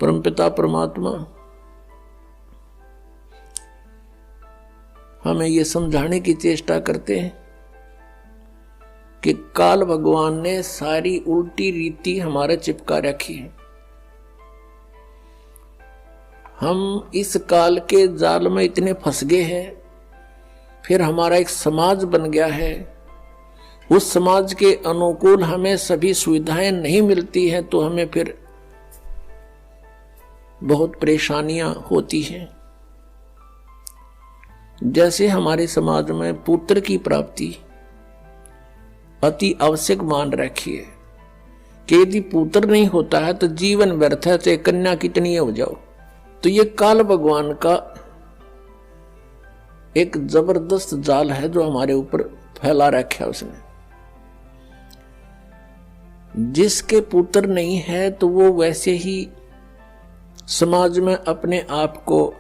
परमपिता परमात्मा हमें ये समझाने की चेष्टा करते हैं कि काल भगवान ने सारी उल्टी रीति हमारे चिपका रखी है। हम इस काल के जाल में इतने फंस गए हैं, फिर हमारा एक समाज बन गया है, उस समाज के अनुकूल हमें सभी सुविधाएं नहीं मिलती हैं, तो हमें फिर बहुत परेशानियां होती हैं। जैसे हमारे समाज में पुत्र की प्राप्ति अति आवश्यक मान रखी है कि यदि पुत्र नहीं होता है तो जीवन व्यर्थ है, चाहे कन्या कितनी हो जाओ। तो ये काल भगवान का एक जबरदस्त जाल है जो हमारे ऊपर फैला रखा है उसने। जिसके पुत्र नहीं है तो वो वैसे ही समाज में अपने आप को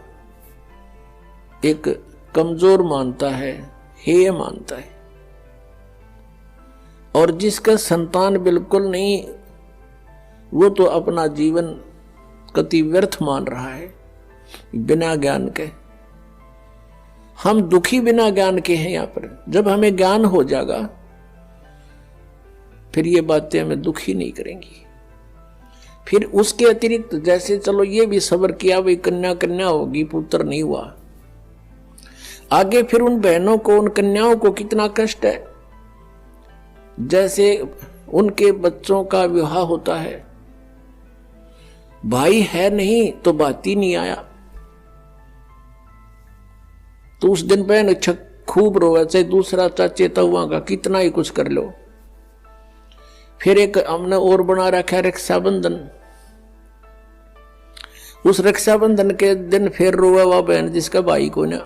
एक कमजोर मानता है, हेय मानता है। और जिसका संतान बिल्कुल नहीं, वो तो अपना जीवन कति व्यर्थ मान रहा है बिना ज्ञान के। हम दुखी बिना ज्ञान के हैं यहाँ पर। जब हमें ज्ञान हो जाएगा फिर ये बातें हमें दुखी नहीं करेंगी। फिर उसके अतिरिक्त जैसे चलो ये भी सब्र किया, भाई कन्या होगी, पुत्र नहीं हुआ, आगे फिर उन बहनों को, उन कन्याओं को कितना कष्ट है। जैसे उनके बच्चों का विवाह होता है, भाई है नहीं तो बात ही नहीं आया, तो उस दिन बहन खूब रोए, चाहे दूसरा चाचे तहुआ का कितना ही कुछ कर लो। फिर एक हमने और बना रखा है रक्षाबंधन। उस रक्षाबंधन के दिन फिर रोए वह बहन जिसका भाई को ना।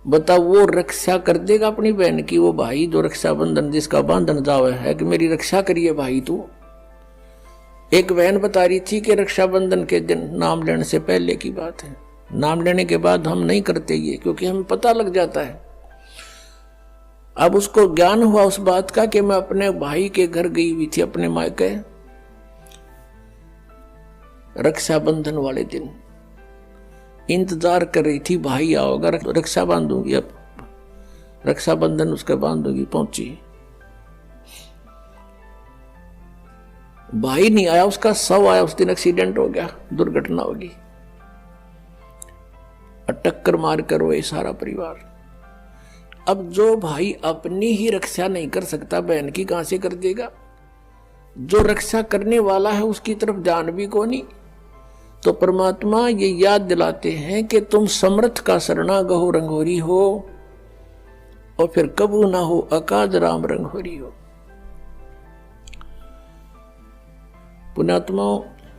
बताओ वो रक्षा कर देगा अपनी बहन की? वो भाई जो रक्षाबंधन जिसका बांधन जावे है कि मेरी रक्षा करिए भाई तू। एक बहन बता रही थी कि रक्षाबंधन के दिन, नाम लेने से पहले की बात है, नाम लेने के बाद हम नहीं करते ये, क्योंकि हमें पता लग जाता है। अब उसको ज्ञान हुआ उस बात का कि मैं अपने भाई के घर गई हुई थी, अपने मायके, रक्षाबंधन वाले दिन इंतजार कर रही थी भाई आओगा, रक्षा बांधूंगी, अब रक्षाबंधन उसका बांधूंगी। पहुंची, भाई नहीं आया, उसका शव आया। उस दिन एक्सीडेंट हो गया, दुर्घटना होगी, टक्कर मार कर रोए सारा परिवार। अब जो भाई अपनी ही रक्षा नहीं कर सकता, बहन की कहां से कर देगा? जो रक्षा करने वाला है उसकी तरफ ध्यान भी को नहीं। तो परमात्मा ये याद दिलाते हैं कि तुम समर्थ का शरणा गहो रंगोरी हो, और फिर कबू ना हो अकाज राम रंगोरी हो। पुण्यात्मा,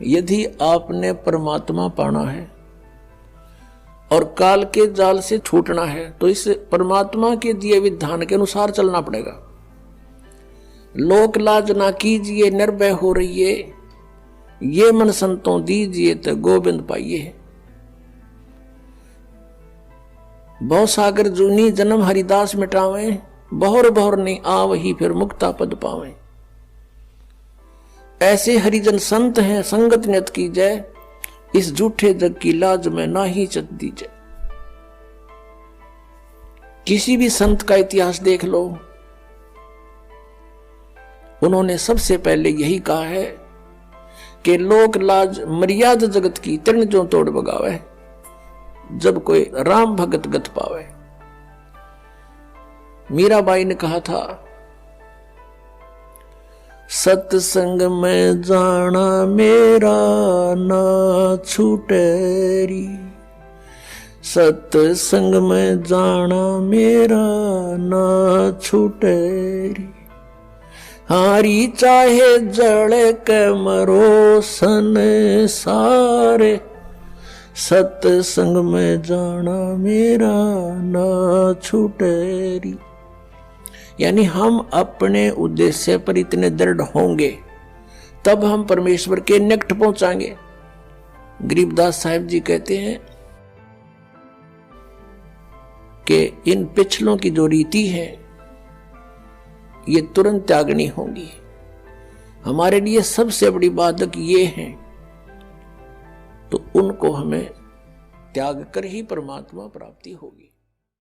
यदि आपने परमात्मा पाना है और काल के जाल से छूटना है तो इस परमात्मा के दिए विधान के अनुसार चलना पड़ेगा। लोक लाज ना कीजिए निर्भय हो रहिए, ये मन संतों दीजिए तो गोविंद पाइए। बहु सागर जूनी जन्म हरिदास मिटावे, बहुर बहुर नहीं आवही फिर मुक्ता पद पावे। ऐसे हरिजन संत हैं संगत नियत की जय, इस झूठे जग की लाज में ना ही चत दीजिए। किसी भी संत का इतिहास देख लो, उन्होंने सबसे पहले यही कहा है कि लोक लाज मर्यादा जगत की तृण जो तोड़ बगावे, जब कोई राम भगत गत पावे। मीराबाई ने कहा था, सत्संग में जाना मेरा ना छूटेरी, सत्संग में जाना मेरा ना छूटेरी। हारी चाहे जड़ के मरो संसारे, सत्संग में जाना मेरा ना छूटेरी। यानी हम अपने उद्देश्य पर इतने दृढ़ होंगे तब हम परमेश्वर के निकट पहुंचाएंगे। गरीबदास साहिब जी कहते हैं कि इन पिछलों की जो रीति है ये तुरंत त्यागनी होगी। हमारे लिए सबसे बड़ी बाधक ये है तो उनको हमें त्याग कर ही परमात्मा प्राप्ति होगी।